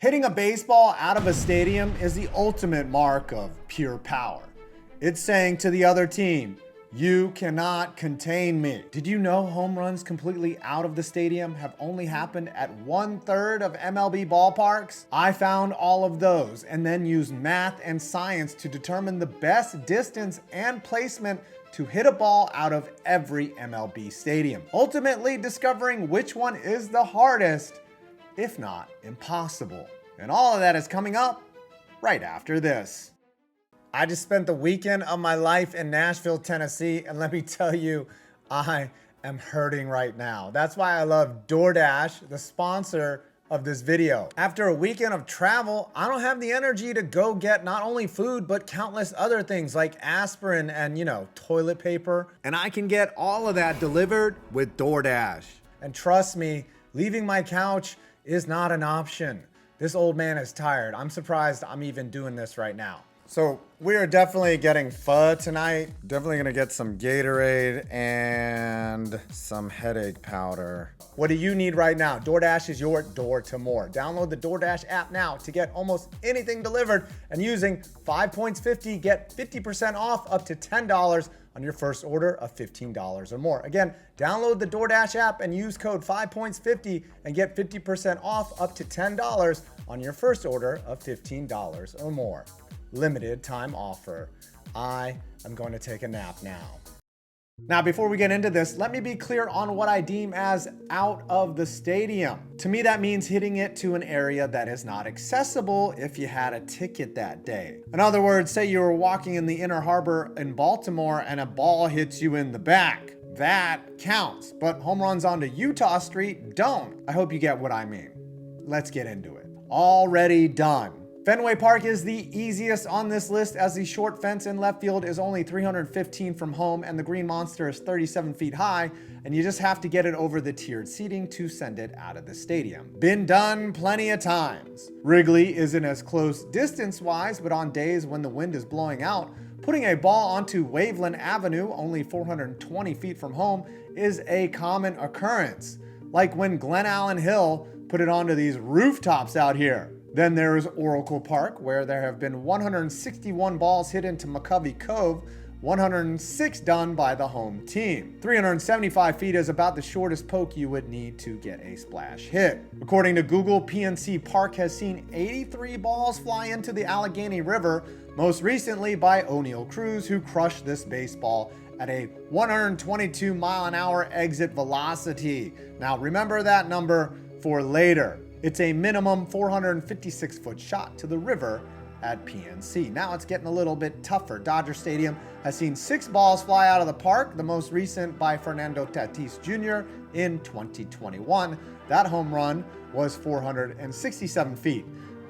Hitting a baseball out of a stadium is the ultimate mark of pure power. It's saying to the other team, you cannot contain me. Did you know home runs completely out of the stadium have only happened at 1/3 of MLB ballparks? I found all of those and then used math and science to determine the best distance and placement to hit a ball out of every MLB stadium, ultimately discovering which one is the hardest, if not impossible. And all of that is coming up right after this. I just spent the weekend of my life in Nashville, Tennessee, and let me tell you, I am hurting right now. That's why I love DoorDash, the sponsor of this video. After a weekend of travel, I don't have the energy to go get not only food, but countless other things like aspirin and, toilet paper. And I can get all of that delivered with DoorDash. And trust me, leaving my couch is not an option. This old man is tired. I'm surprised I'm even doing this right now. So we are definitely getting pho tonight. Definitely gonna get some Gatorade and some headache powder. What do you need right now? DoorDash is your door to more. Download the DoorDash app now to get almost anything delivered, and using 5 points 50, get 50% off up to $10 on your first order of $15 or more. Again, download the DoorDash app and use code 5 points 50 and get 50% off up to $10 on your first order of $15 or more. Limited time offer. I am going to take a nap now. Now, before we get into this, let me be clear on what I deem as out of the stadium. To me, that means hitting it to an area that is not accessible if you had a ticket that day. In other words, say you were walking in the Inner Harbor in Baltimore and a ball hits you in the back. That counts, but home runs onto Utah Street don't. I hope you get what I mean. Let's get into it. Already done. Fenway Park is the easiest on this list, as the short fence in left field is only 315 from home and the green monster is 37 feet high, and you just have to get it over the tiered seating to send it out of the stadium. Been done plenty of times. Wrigley isn't as close distance-wise, but on days when the wind is blowing out, putting a ball onto Waveland Avenue, only 420 feet from home, is a common occurrence. Like when Glen Allen Hill put it onto these rooftops out here. Then there is Oriole Park, where there have been 161 balls hit into McCovey Cove, 106 done by the home team. 375 feet is about the shortest poke you would need to get a splash hit. According to Google, PNC Park has seen 83 balls fly into the Allegheny River, most recently by O'Neill Cruz, who crushed this baseball at a 122-mile-an-hour exit velocity. Now remember that number for later. It's a minimum 456-foot shot to the river at PNC. Now it's getting a little bit tougher. Dodger Stadium has seen 6 balls fly out of the park, the most recent by Fernando Tatis Jr. in 2021. That home run was 467 feet.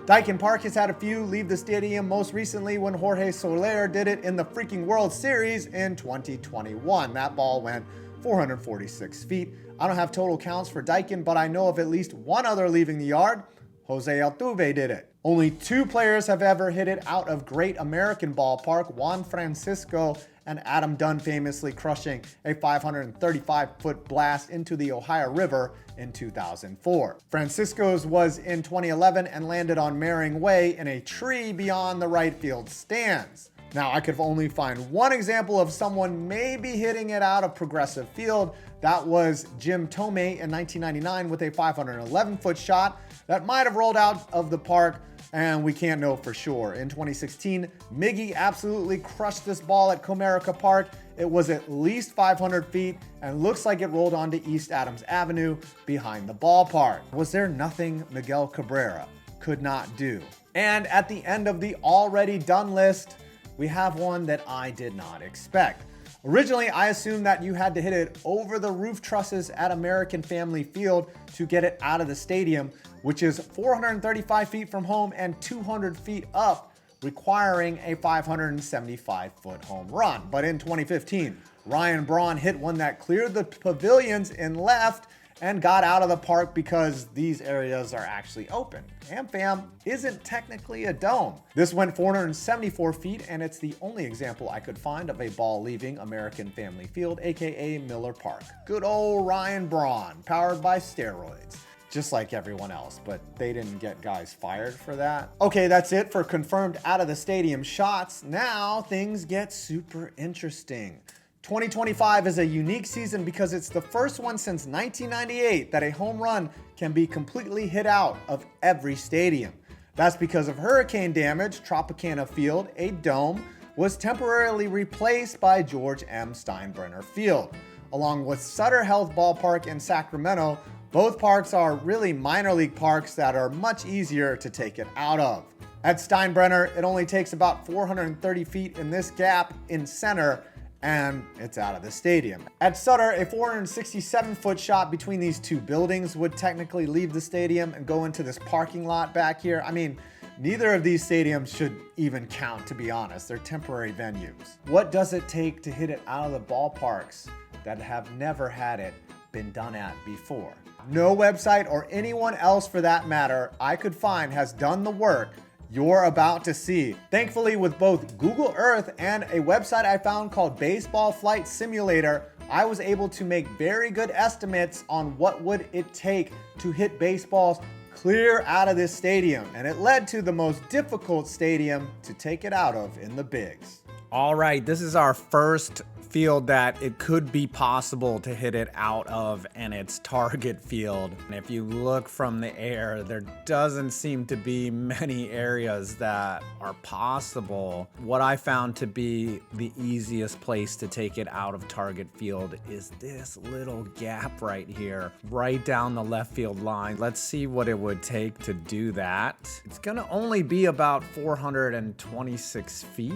Daikin Park has had a few leave the stadium, most recently when Jorge Soler did it in the freaking World Series in 2021. That ball went 446 feet. I don't have total counts for Daikin, but I know of at least one other leaving the yard. Jose Altuve did it. Only 2 players have ever hit it out of Great American Ballpark, Juan Francisco and Adam Dunn, famously crushing a 535-foot blast into the Ohio River in 2004. Francisco's was in 2011 and landed on Mering Way in a tree beyond the right field stands. Now, I could only find one example of someone maybe hitting it out of Progressive Field. That was Jim Tomei in 1999 with a 511-foot shot that might have rolled out of the park, and we can't know for sure. In 2016, Miggy absolutely crushed this ball at Comerica Park. It was at least 500 feet and looks like it rolled onto East Adams Avenue behind the ballpark. Was there nothing Miguel Cabrera could not do? And at the end of the already done list, we have one that I did not expect. Originally, I assumed that you had to hit it over the roof trusses at American Family Field to get it out of the stadium, which is 435 feet from home and 200 feet up, requiring a 575-foot home run. But in 2015, Ryan Braun hit one that cleared the pavilions in left and got out of the park because these areas are actually open. AmFam isn't technically a dome. This went 474 feet, and it's the only example I could find of a ball leaving American Family Field, aka Miller Park. Good old Ryan Braun, powered by steroids. just like everyone else, but they didn't get guys fired for that. Okay, that's it for confirmed out of the stadium shots. Now things get super interesting. 2025 is a unique season because it's the first one since 1998 that a home run can be completely hit out of every stadium. That's because of hurricane damage. Tropicana Field, a dome, was temporarily replaced by George M. Steinbrenner Field. Along with Sutter Health Ballpark in Sacramento, both parks are really minor league parks that are much easier to take it out of. At Steinbrenner, it only takes about 430 feet in this gap in center, and it's out of the stadium. At Sutter, a 467-foot shot between these two buildings would technically leave the stadium and go into this parking lot back here. I mean, neither of these stadiums should even count, to be honest. They're temporary venues. What does it take to hit it out of the ballparks that have never had it been done at before? No website or anyone else for that matter I could find has done the work you're about to see. Thankfully, with both Google Earth and a website I found called Baseball Flight Simulator, I was able to make very good estimates on what would it take to hit baseballs clear out of this stadium. And it led to the most difficult stadium to take it out of in the bigs. All right, this is our first field that it could be possible to hit it out of, and it's Target Field. And if you look from the air, there doesn't seem to be many areas that are possible. What I found to be the easiest place to take it out of Target Field is this little gap right here, right down the left field line. Let's see what it would take to do that. It's gonna only be about 426 feet,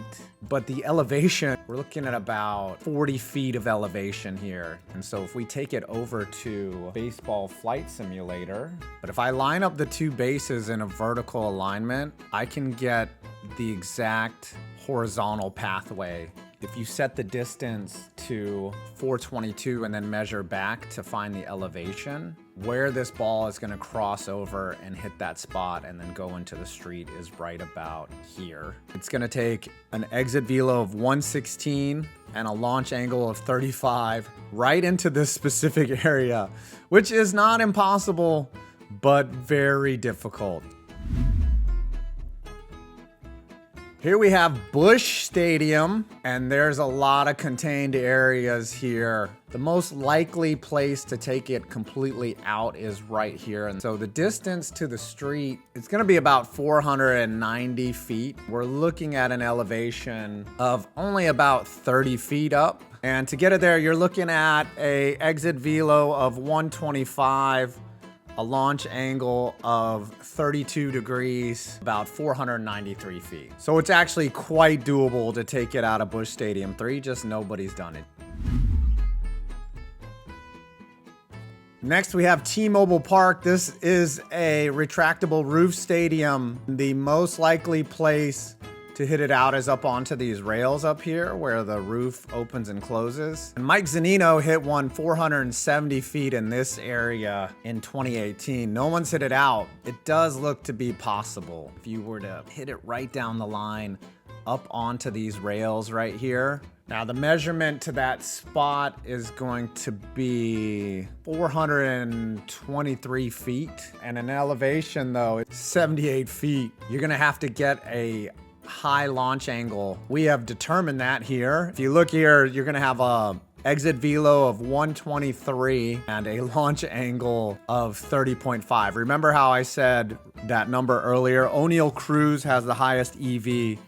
but the elevation, we're looking at about 40 feet of elevation here. And so if we take it over to Baseball Flight Simulator, but if I line up the two bases in a vertical alignment, I can get the exact horizontal pathway. If you set the distance to 422 and then measure back to find the elevation, where this ball is going to cross over and hit that spot and then go into the street is right about here. It's going to take an exit velo of 116 and a launch angle of 35 right into this specific area, which is not impossible, but very difficult. Here we have Busch Stadium, and there's a lot of contained areas here. The most likely place to take it completely out is right here. And so the distance to the street, it's gonna be about 490 feet. We're looking at an elevation of only about 30 feet up. And to get it there, you're looking at a exit velo of 125, a launch angle of 32 degrees, about 493 feet. So it's actually quite doable to take it out of Busch Stadium 3, just nobody's done it. Next, we have T-Mobile Park. This is a retractable roof stadium. The most likely place to hit it out is up onto these rails up here where the roof opens and closes. And Mike Zunino hit one 470 feet in this area in 2018. No one's hit it out. It does look to be possible. If you were to hit it right down the line up onto these rails right here. Now the measurement to that spot is going to be 423 feet. And an elevation though, it's 78 feet. You're gonna have to get a high launch angle. We have determined that here. If you look here, you're gonna have a exit velo of 123 and a launch angle of 30.5. Remember how I said that number earlier? O'Neill Cruz has the highest EV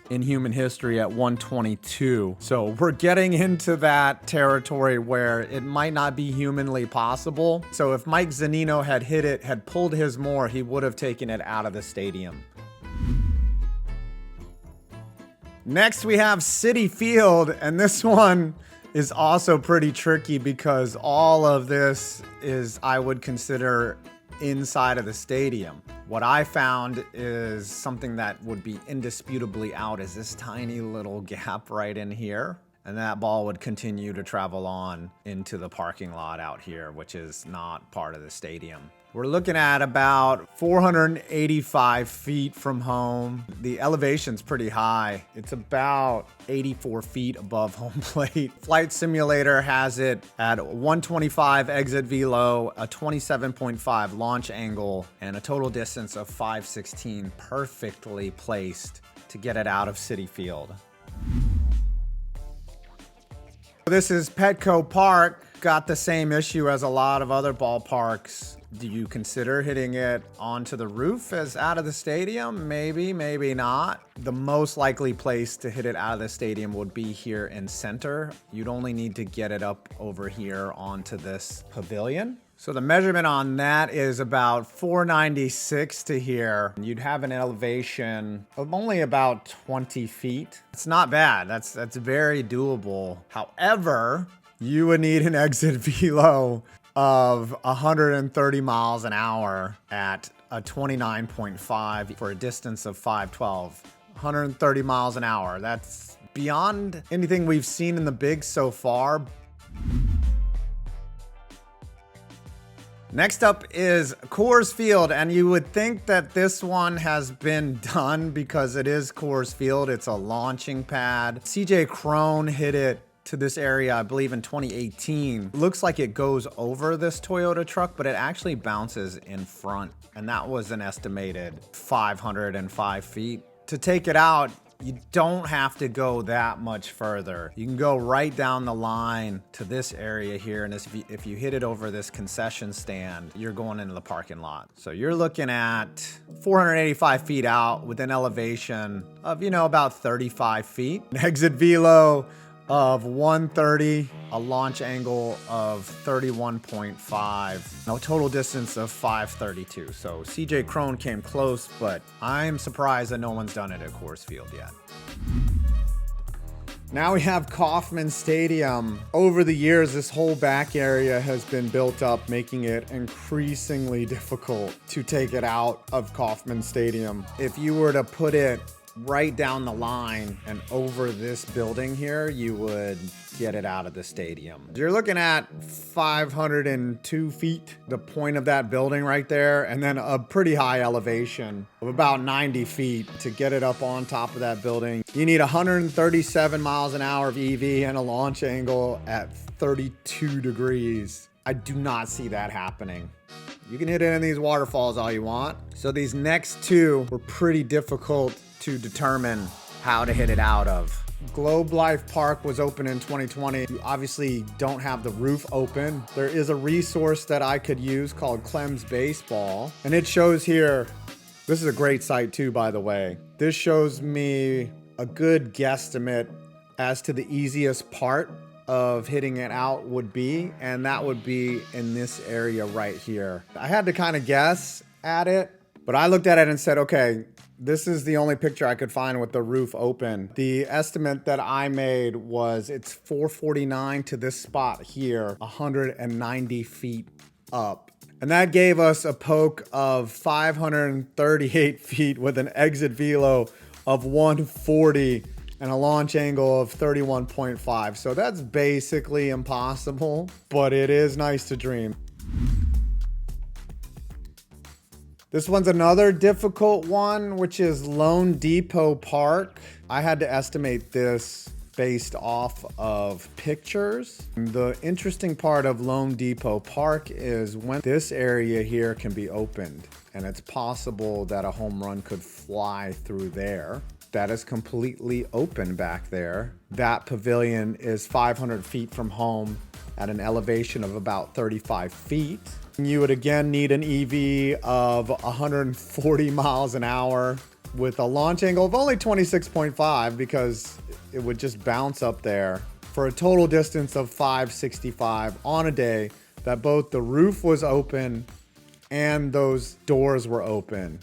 in human history at 122. So we're getting into that territory where it might not be humanly possible. So if Mike Zunino had hit it, had pulled his more, he would have taken it out of the stadium. Next, we have Citi Field, and this one is also pretty tricky because all of this is, I would consider, inside of the stadium. What I found is something that would be indisputably out is this tiny little gap right in here. And that ball would continue to travel on into the parking lot out here, which is not part of the stadium. We're looking at about 485 feet from home. The elevation's pretty high. It's about 84 feet above home plate. Flight Simulator has it at 125 exit velo, a 27.5 launch angle, and a total distance of 516, perfectly placed to get it out of Citi Field. This is Petco Park. Got the same issue as a lot of other ballparks. Do you consider hitting it onto the roof as out of the stadium? Maybe, maybe not. The most likely place to hit it out of the stadium would be here in center. You'd only need to get it up over here onto this pavilion. So the measurement on that is about 496 to here. You'd have an elevation of only about 20 feet. It's not bad. That's very doable. However, you would need an exit velo of 130 miles an hour at a 29.5 for a distance of 512. 130 miles an hour. That's beyond anything we've seen in the bigs so far. Next up is Coors Field, and you would think that this one has been done because it is Coors Field. It's a launching pad. CJ Cron hit it to this area, I believe in 2018. Looks like it goes over this Toyota truck, but it actually bounces in front. And that was an estimated 505 feet. To take it out, you don't have to go that much further. You can go right down the line to this area here. And if you hit it over this concession stand, you're going into the parking lot. So you're looking at 485 feet out with an elevation of, about 35 feet. An exit velo of 130, a launch angle of 31.5, no total distance of 532. So CJ Cron came close, but I'm surprised that no one's done it at Coors Field yet. Now we have Kaufman Stadium. Over the years, this whole back area has been built up, making it increasingly difficult to take it out of Kaufman Stadium. If you were to put it right down the line and over this building here, you would get it out of the stadium. You're looking at 502 feet, the point of that building right there, and then a pretty high elevation of about 90 feet to get it up on top of that building. You need 137 miles an hour of EV and a launch angle at 32 degrees. I do not see that happening. You can hit it in these waterfalls all you want. So these next two were pretty difficult to determine how to hit it out of. Globe Life Park was open in 2020. You obviously don't have the roof open. There is a resource that I could use called Clem's Baseball. And it shows here, this is a great site too, by the way. This shows me a good guesstimate as to the easiest part of hitting it out would be, and that would be in this area right here. I had to kind of guess at it, but I looked at it and said, okay, this is the only picture I could find with the roof open. The estimate that I made was it's 449 to this spot here, 190 feet up. And that gave us a poke of 538 feet with an exit velo of 140 and a launch angle of 31.5. So that's basically impossible, but it is nice to dream. This one's another difficult one, which is Lone Depot Park. I had to estimate this based off of pictures. The interesting part of Lone Depot Park is when this area here can be opened, and it's possible that a home run could fly through there. That is completely open back there. That pavilion is 500 feet from home at an elevation of about 35 feet. You would again need an EV of 140 miles an hour with a launch angle of only 26.5 because it would just bounce up there for a total distance of 565 on a day that both the roof was open and those doors were open.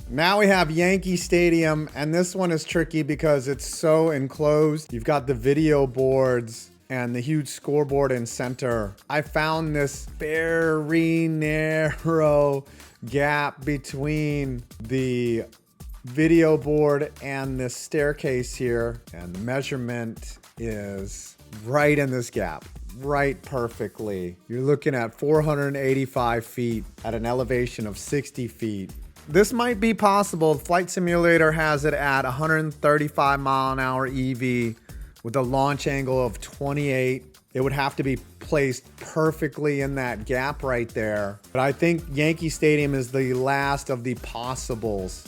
Now we have Yankee Stadium, and this one is tricky because it's so enclosed. You've got the video boards and the huge scoreboard in center. I found this very narrow gap between the video board and this staircase here, and the measurement is right in this gap. right perfectly. You're looking at 485 feet at an elevation of 60 feet. This might be possible. Flight Simulator has it at 135 mile an hour EV with a launch angle of 28. It would have to be placed perfectly in that gap right there. But I think Yankee Stadium is the last of the possibles.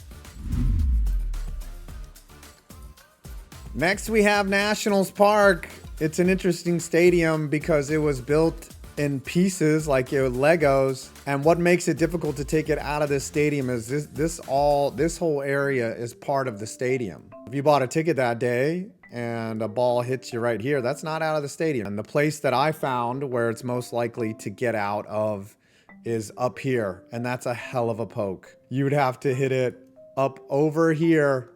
Next, we have Nationals Park. It's an interesting stadium because it was built in pieces like Legos. And what makes it difficult to take it out of this stadium is this whole area is part of the stadium. If you bought a ticket that day and a ball hits you right here, that's not out of the stadium. And the place that I found where it's most likely to get out of is up here. And that's a hell of a poke. You would have to hit it up over here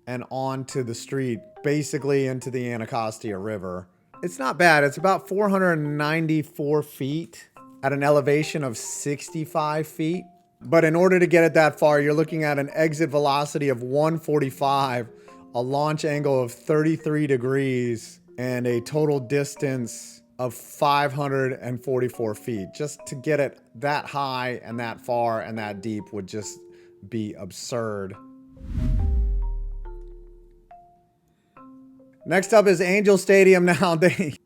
and onto the street, basically into the Anacostia River. It's not bad. It's about 494 feet at an elevation of 65 feet. But in order to get it that far, you're looking at an exit velocity of 145, a launch angle of 33 degrees, and a total distance of 544 feet. Just to get it that high and that far and that deep would just be absurd. Next up is Angel Stadium. Now,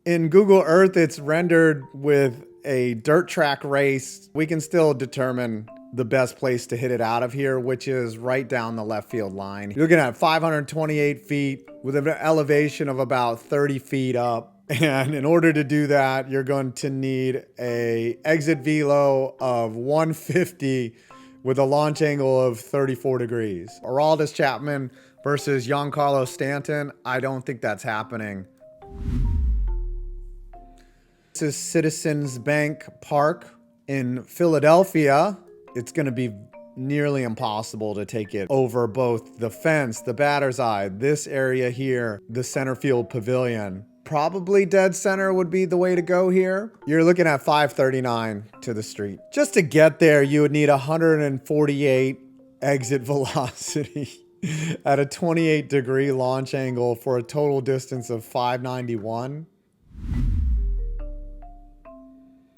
in Google Earth, it's rendered with a dirt track race. We can still determine the best place to hit it out of here, which is right down the left field line. You're looking at 528 feet with an elevation of about 30 feet up. And in order to do that, you're going to need a exit velo of 150 with a launch angle of 34 degrees. Aroldis Chapman versus Giancarlo Stanton, I don't think that's happening. This is Citizens Bank Park in Philadelphia. It's going to be nearly impossible to take it over both the fence, the batter's eye, this area here, the center field pavilion. Probably dead center would be the way to go here. You're looking at 539 to the street. Just to get there, you would need 148 exit velocity at a 28-degree launch angle for a total distance of 591.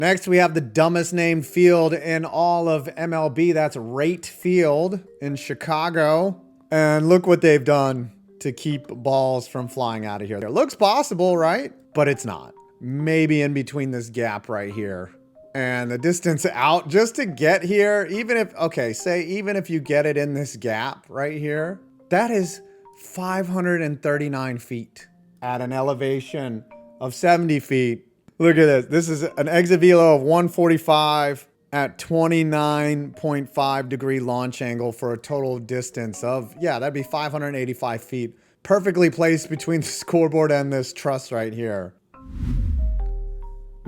Next, we have the dumbest named field in all of MLB. That's Rate Field in Chicago. And look what they've done to keep balls from flying out of here. It looks possible, right? But it's not. Maybe in between this gap right here. And the distance out just to get here, even if you get it in this gap right here, that is 539 feet at an elevation of 70 feet. Look at this. This is an exit velo of 145 at 29.5 degree launch angle for a total distance of, that'd be 585 feet. Perfectly placed between the scoreboard and this truss right here.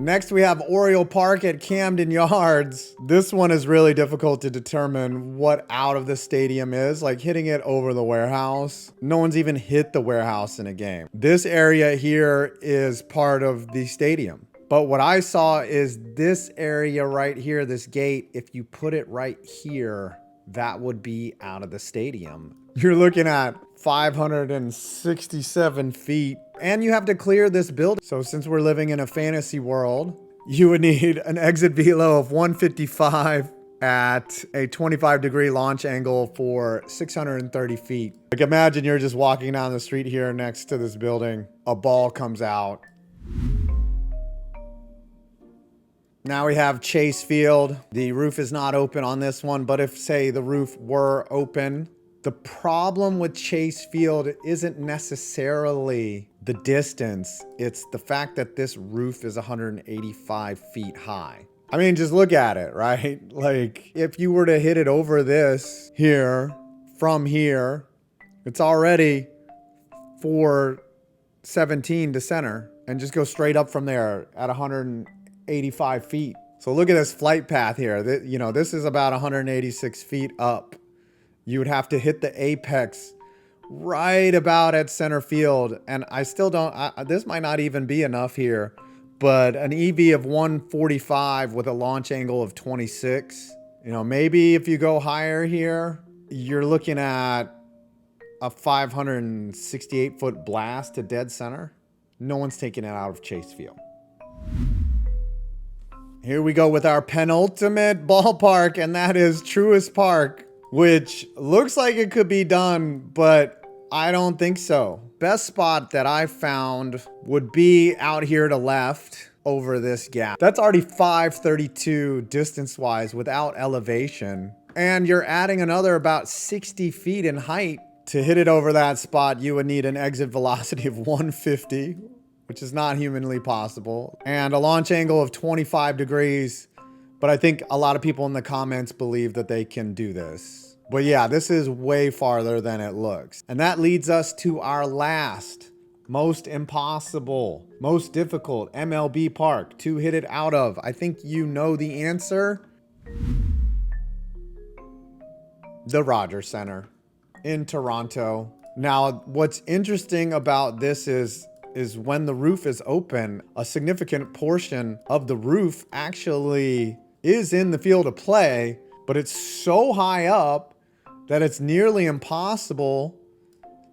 Next, we have Oriole Park at Camden Yards. This one is really difficult to determine what out of the stadium is, like hitting it over the warehouse. No one's even hit the warehouse in a game. This area here is part of the stadium. But what I saw is this area right here, this gate, if you put it right here, that would be out of the stadium. You're looking at 567 feet, and you have to clear this building. So since we're living in a fantasy world, you would need an exit velo of 155 at a 25-degree launch angle for 630 feet. Like, imagine you're just walking down the street here next to this building. A ball comes out. Now we have Chase Field. The roof is not open on this one, but if, say, the roof were open, the problem with Chase Field isn't necessarily the distance. It's the fact that this roof is 185 feet high. I mean, just look at it, right? Like, if you were to hit it over this here, from here, it's already 417 to center, and just go straight up from there at 185 feet. So look at this flight path here. This is about 186 feet up. You would have to hit the apex right about at center field. And I still don't, this might not even be enough here, but an EV of 145 with a launch angle of 26. Maybe if you go higher here, you're looking at a 568 foot blast to dead center. No one's taking it out of Chase Field. Here we go with our penultimate ballpark, and that is Truest Park, which looks like it could be done, but I don't think so. Best spot that I found would be out here to left over this gap. That's already 532 distance-wise without elevation. And you're adding another about 60 feet in height. To hit it over that spot, you would need an exit velocity of 150, which is not humanly possible, and a launch angle of 25 degrees. But I think a lot of people in the comments believe that they can do this. But yeah, this is way farther than it looks. And that leads us to our last, most impossible, most difficult MLB park to hit it out of. I think you know the answer. The Rogers Center in Toronto. Now, what's interesting about this is when the roof is open, a significant portion of the roof actually is in the field of play, but it's so high up that it's nearly impossible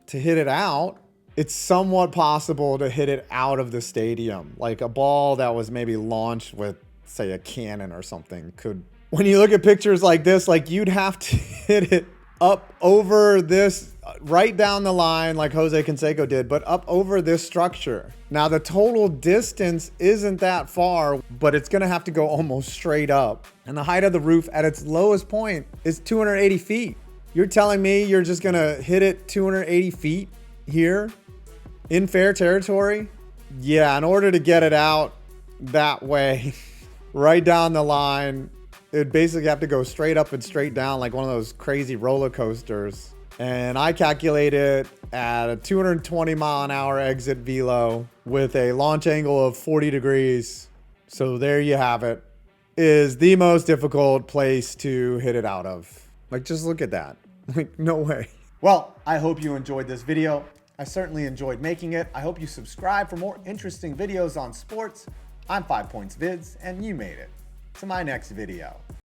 to hit it out. It's somewhat possible to hit it out of the stadium. Like a ball that was maybe launched with, say, a cannon or something could. When you look at pictures like this, like you'd have to hit it up over this, right down the line like Jose Canseco did, but up over this structure. Now the total distance isn't that far, but it's gonna have to go almost straight up. And the height of the roof at its lowest point is 280 feet. You're telling me you're just gonna hit it 280 feet here in fair territory? Yeah, in order to get it out that way, right down the line, it'd basically have to go straight up and straight down like one of those crazy roller coasters. And I calculated at a 220 mile an hour exit velo with a launch angle of 40 degrees. So there you have it. Is the most difficult place to hit it out of. Like, just look at that. Like, no way. Well, I hope you enjoyed this video. I certainly enjoyed making it. I hope you subscribe for more interesting videos on sports. I'm 5 Points Vids, and you made it to my next video.